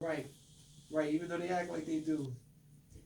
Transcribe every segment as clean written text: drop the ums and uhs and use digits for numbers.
Right, right. Even though they act like they do.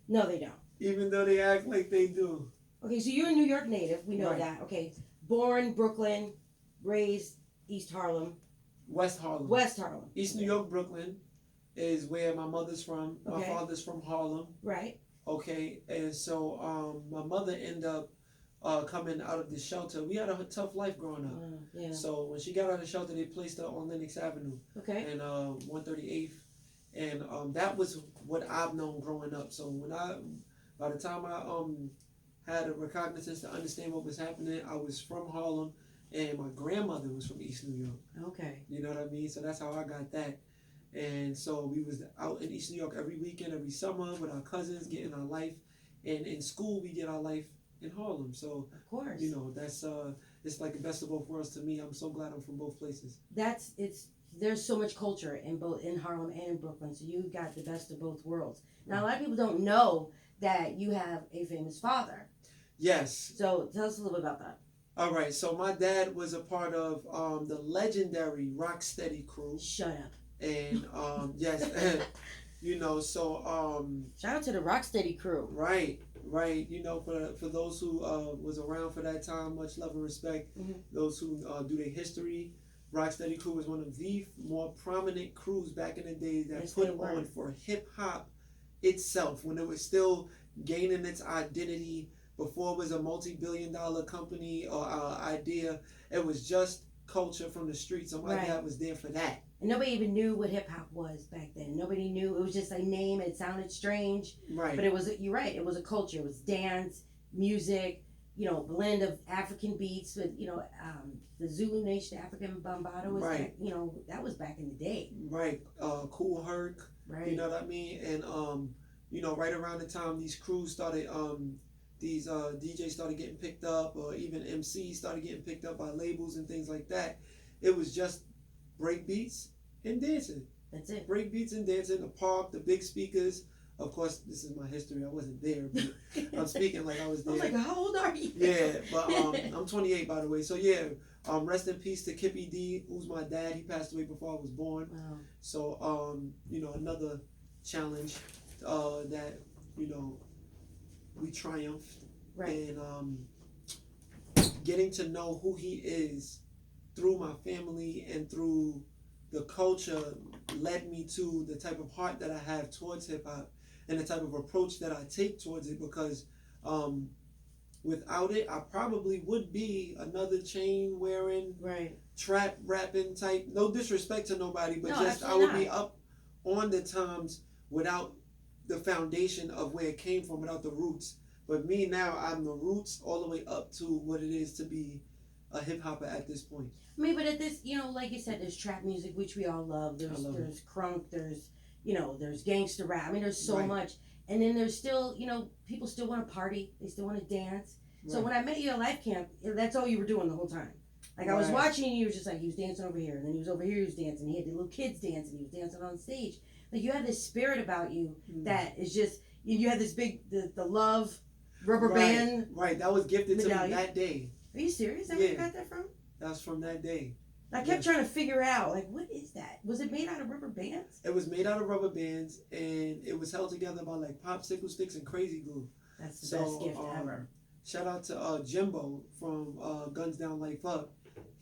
No, they don't. Even though they act like they do. Okay, so you're a New York native. We know Right. that. Okay, born Brooklyn, raised East Harlem, West Harlem. West Harlem. East New York, Brooklyn is where my mother's from. My Okay. father's from Harlem. Right. Okay, and so my mother ended up coming out of the shelter. We had a tough life growing up. Yeah. So when she got out of the shelter, they placed her on Lenox Avenue. Okay. And 138th, and that was what I've known growing up. So by the time I had a recognizance to understand what was happening, I was from Harlem, and my grandmother was from East New York. Okay. You know what I mean? So that's how I got that. And so we was out in East New York every weekend, every summer with our cousins, getting our life. And in school, we get our life in Harlem. So, of course, you know, that's it's like the best of both worlds to me. I'm so glad I'm from both places. There's so much culture in Harlem and in Brooklyn, so you got the best of both worlds. Now, a lot of people don't know that you have a famous father. Yes. So tell us a little bit about that. All right. So my dad was a part of the legendary Rocksteady crew. Shut up. And yes, you know, so shout out to the Rocksteady crew. Right, right. You know, for those who was around for that time, much love and respect. Mm-hmm. Those who do their history, Rocksteady crew was one of the more prominent crews back in the day that put on for hip hop itself when it was still gaining its identity. Before it was a multi-billion-dollar company or idea, it was just culture from the streets. So my dad was there for that. And nobody even knew what hip hop was back then. Nobody knew. It was just a name. It sounded strange. Right. But it was, you're right, it was a culture. It was dance, music, you know, blend of African beats with, you know, the Zulu Nation, African Bambaataa was, back, you know, that was back in the day. Right. Kool Herc. Right. You know what I mean? And, you know, right around the time these crews started, these DJs started getting picked up, or even MCs started getting picked up by labels and things like that. It was just break beats and dancing. That's it. Break beats and dancing, the park, the big speakers. Of course, this is my history. I wasn't there, but I'm speaking like I was there. I was like, how old are you? Yeah, but I'm 28, by the way. So yeah, rest in peace to Kippy D, who's my dad. He passed away before I was born. Wow. So you know, another challenge that, you know, we triumphed. Right. And getting to know who he is through my family and through the culture led me to the type of heart that I have towards hip hop and the type of approach that I take towards it, because without it, I probably would be another chain wearing, trap rapping type. No disrespect to nobody, but just I would be up on the times without the foundation of where it came from, without the roots. But me now, I'm the roots all the way up to what it is to be a hip hopper at this point. I mean, but at this, you know, like you said, there's trap music, which we all love. There's crunk, there's, you know, there's gangster rap. I mean, there's so much. And then there's still, you know, people still want to party. They still want to dance. So when I met you at Life Camp, that's all you were doing the whole time. Like I was watching you, you were just like, he was dancing over here, and then he was over here, he was dancing. He had the little kids dancing, he was dancing on stage. Like you had this spirit about you that is just, you had this big, the love rubber band. Right, that was gifted to me that day. Are you serious? Where you got that from? That's from that day. I kept trying to figure out, like, what is that? Was it made out of rubber bands? It was made out of rubber bands, and it was held together by like popsicle sticks and crazy glue. That's the best gift ever. Shout out to Jimbo from Guns Down Life Up.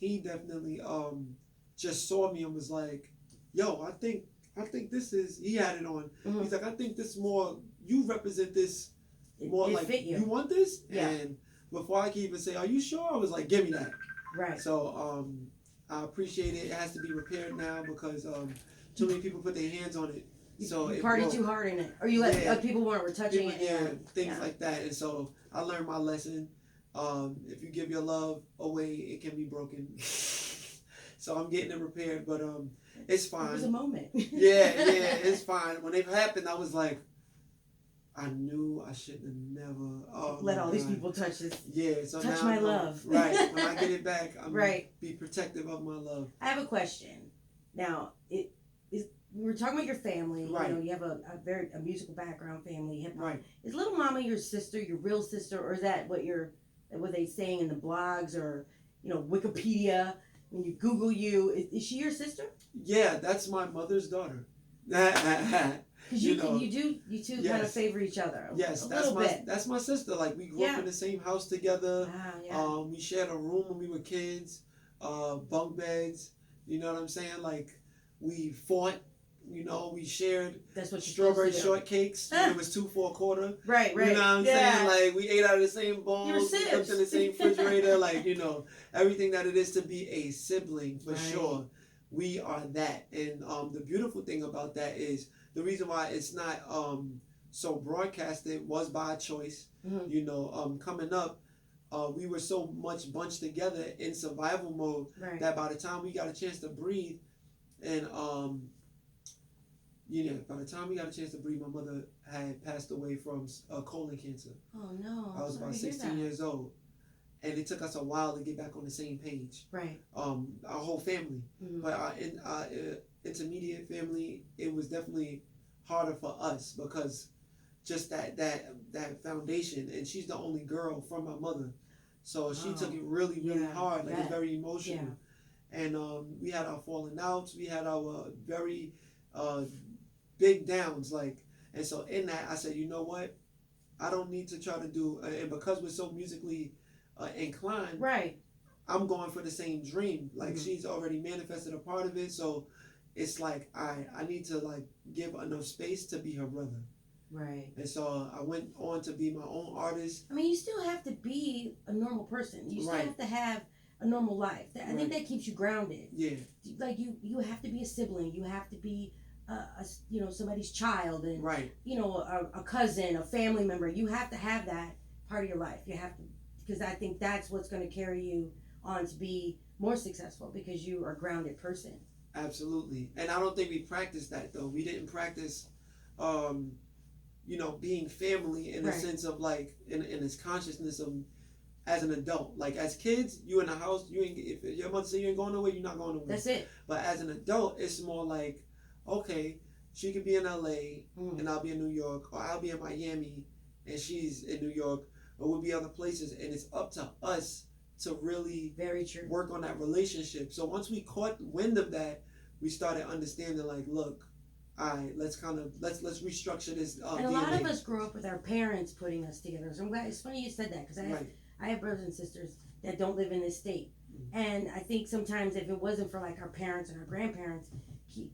He definitely just saw me and was like, "Yo, I think this is." He had it on. Mm-hmm. He's like, "I think this more. You represent this more it like fit you. You want this?" Yeah. And before I could even say, "Are you sure?" I was like, "Give me that." Right. So I appreciate it. It has to be repaired now because too many people put their hands on it. So you partied too hard in it, or you let people weren't touching it. Yeah, things like that. And so I learned my lesson. If you give your love away, it can be broken. So I'm getting it repaired, but it's fine. It was a moment. yeah, it's fine. When it happened, I was like, I knew I shouldn't have never let all these people touch this. Yeah, so touch now my love. Right. When I get it back, I'm gonna be protective of my love. I have a question. Now, we were talking about your family. Right. You know, you have a musical background, family, hip hop. Right. Is Little Mama your sister, your real sister, or is that what they saying in the blogs or, you know, Wikipedia when you Google you? Is she your sister? Yeah, that's my mother's daughter. Because you two yes. kind of favor each other. Yes, that's my sister. Like we grew up in the same house together. Wow, yeah. We shared a room when we were kids, bunk beds. You know what I'm saying? Like we fought. You know, we shared that's what strawberry shortcakes. It was 2 for $1. Right. You know what I'm saying? Like we ate out of the same bowl. You were We cooked in the same refrigerator. Like everything that it is to be a sibling for sure. We are that, and the beautiful thing about that is the reason why it's not so broadcasted was by choice. Mm-hmm. Coming up, we were so much bunched together in survival mode that by the time we got a chance to breathe, and by the time we got a chance to breathe, my mother had passed away from colon cancer. Oh no! I was about 16 years old, and it took us a while to get back on the same page. Right. Our whole family, mm-hmm. but our intermediate family, it was definitely harder for us because just that foundation, and she's the only girl from my mother, so she took it really hard. Like it's very emotional, and we had our falling outs, we had our very big downs, like, and so in that I said, you know what, I don't need to try to do, and because we're so musically inclined, I'm going for the same dream. Like mm-hmm. she's already manifested a part of it, so it's like I need to like give enough space to be her brother. Right. And so I went on to be my own artist. I mean, you still have to be a normal person. You still have to have a normal life. I think that keeps you grounded. Yeah. Like you have to be a sibling. You have to be somebody's child, and a cousin, a family member. You have to have that part of your life. You have to, because I think that's what's going to carry you on to be more successful, because you are a grounded person. Absolutely. And I don't think we practiced that though. We didn't practice being family in a sense of like in its consciousness of as an adult. Like as kids, you in the house, if your mother say you ain't going nowhere, you're not going nowhere. That's it. But as an adult, it's more like, okay, she could be in LA and I'll be in New York, or I'll be in Miami and she's in New York, or we'll be other places, and it's up to us to really work on that relationship. So once we caught wind of that, we started understanding like, look, all right, let's restructure this. And a lot of us grew up with our parents putting us together. So I'm glad, it's funny you said that, because I have brothers and sisters that don't live in this state. Mm-hmm. And I think sometimes if it wasn't for like our parents and our grandparents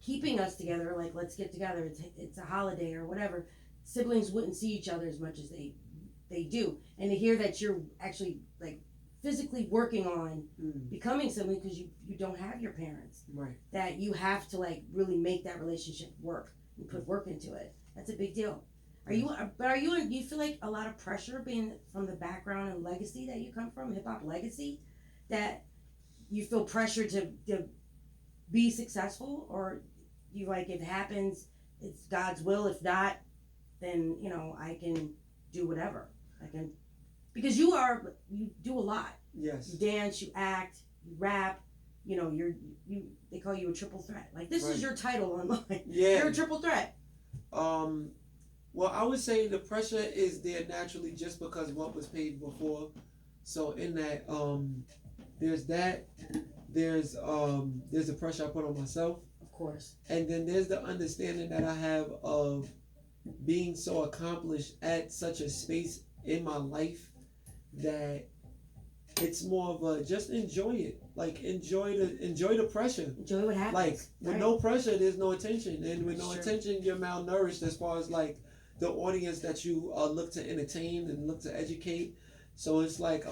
keeping us together, like let's get together, it's a holiday or whatever, siblings wouldn't see each other as much as they do. And to hear that you're actually like physically working on becoming something because you don't have your parents, that you have to like really make that relationship work and put work into it. That's a big deal. Do you feel like a lot of pressure being from the background and legacy that you come from, hip hop legacy, that you feel pressure to be successful, or you like if it happens, it's God's will. If not, then I can do whatever I can, because you do a lot. Yes. You dance, you act, you rap. They call you a triple threat. Like this is your title online. Yeah. You're a triple threat. Well, I would say the pressure is there naturally just because what was paid before. So in that, there's that. There's the pressure I put on myself. Of course. And then there's the understanding that I have of being so accomplished at such a space in my life that it's more of a just enjoy it. Like enjoy the pressure. Enjoy what happens. Like with no pressure, there's no attention, and with no attention, you're malnourished as far as like the audience that you look to entertain and look to educate. So it's like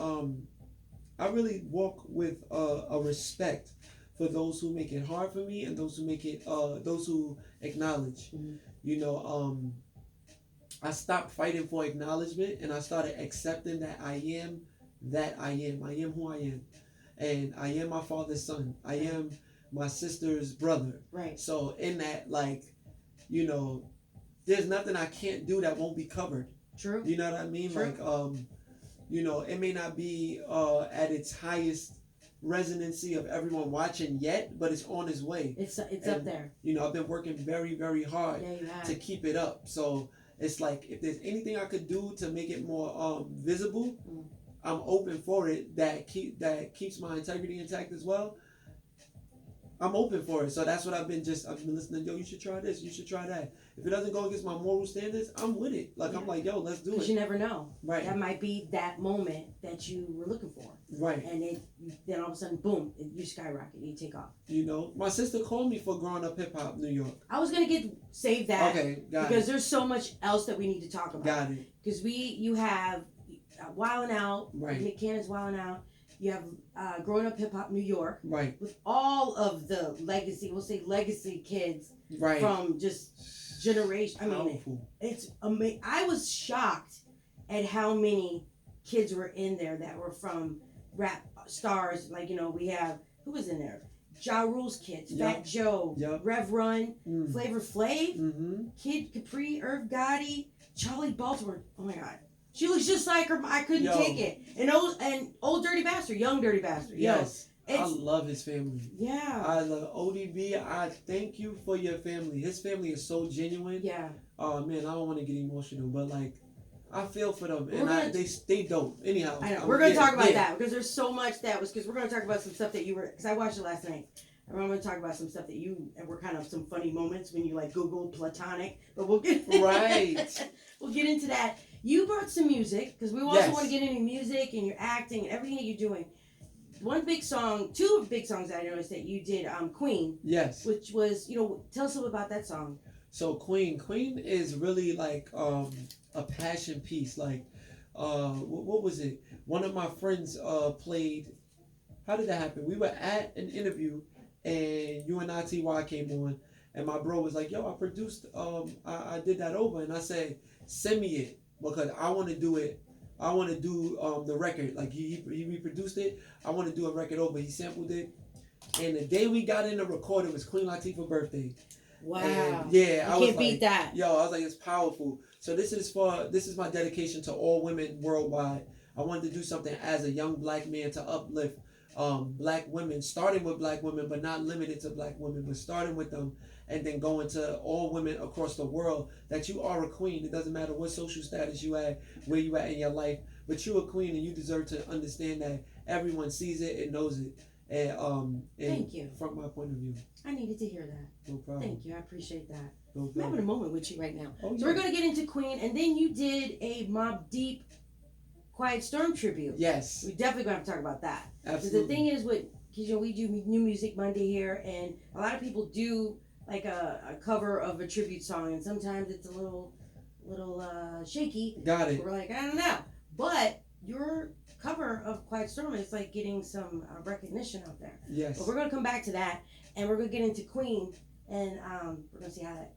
I really walk with a respect for those who make it hard for me and those who make it those who acknowledge. Mm-hmm. I stopped fighting for acknowledgement and I started accepting that I am who I am, and I am my father's son. I am my sister's brother. Right. So in that, like, there's nothing I can't do that won't be covered. True. You know what I mean? True. Like, it may not be at its highest resonancy of everyone watching yet, but it's on its way. It's up there. I've been working very, very hard to keep it up. So it's like if there's anything I could do to make it more visible, I'm open for it. That keeps my integrity intact as well. I'm open for it. So that's what I've been listening. Yo, you should try this. You should try that. If it doesn't go against my moral standards, I'm with it. Like, I'm like, yo, let's do it. Because you never know. Right. That might be that moment that you were looking for. Right. And then all of a sudden, boom, you skyrocket. You take off. You know, my sister called me for growing up hip hop New York. I was going to save that. Okay, got because there's so much else that we need to talk about. Got it. Because you have Wildin' Out. Right. Nick Cannon's Wildin' Out. You have Growing Up Hip Hop New York. Right. With all of the legacy kids. Right. From just generation. I mean, Powerful. it's amazing. I was shocked at how many kids were in there that were from rap stars. Like, you know, we have, who was in there? Ja Rule's kids, Yep. Fat Joe, Yep. Rev Run, Flavor Flav, Mm-hmm. Kid Capri, Irv Gotti, Charlie Baltimore. Oh my God. She looks just like her. I couldn't take it. And old Dirty Bastard, young Dirty Bastard. Yes. Yo, I love his family. Yeah. I love ODB. I thank you for your family. His family is so genuine. Yeah. Oh man, I don't want to get emotional, but like, I feel for them, We're and they dope. Anyhow, I know. We're going to talk about that because there's so much that was, because we're going to talk about some stuff that because I watched it last night. And we're going to talk about some stuff that and we're kind of some funny moments when you like Google platonic, but we'll get right. We'll get into that. You brought some music because we also want to get into music and your acting and everything that you're doing. Two big songs that I noticed that you did, Queen. Yes. Which was, tell us a little about that song. So Queen is really like a passion piece. Like, what was it? One of my friends played. How did that happen? We were at an interview, and UNITY came on, and my bro was like, "Yo, I produced. I did that over," and I said, "Send me it because I want to do it. I want to do the record. Like he reproduced it. I want to do a record over. He sampled it, and the day we got in to record, it was Queen Latifah's birthday." Wow. And yeah, I was can't beat that. Yo, I was like, it's powerful. So this is my dedication to all women worldwide. I wanted to do something as a young black man to uplift black women, starting with black women, but not limited to black women, but starting with them and then going to all women across the world, that you are a queen. It doesn't matter what social status you at, where you at in your life, but you're a queen and you deserve to understand that everyone sees it and knows it. And thank you. From my point of view. I needed to hear that. No problem. Thank you. I appreciate that. No problem. I'm having a moment with you right now. Oh, so we're going to get into Queen, and then you did a Mobb Deep Quiet Storm tribute. Yes. We're definitely going to talk about that. Absolutely. The thing is, because we do New Music Monday here, and a lot of people do like a cover of a tribute song, and sometimes it's a little shaky. Got it. We're like, I don't know. But your cover of Quiet Storm is like getting some recognition out there. Yes. But we're going to come back to that, and we're going to get into Queen, and we're going to see how that,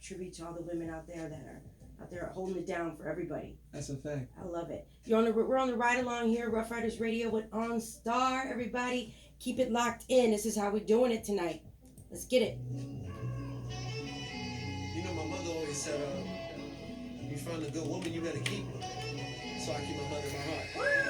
tribute to all the women out there that are out there holding it down for everybody. That's a fact. I love it. We're on the ride along here, Rough Riders Radio with ARNSTAR. Everybody, keep it locked in. This is how we're doing it tonight. Let's get it. You know, my mother always said, you find a good woman, you gotta keep her. So I keep my mother in my heart.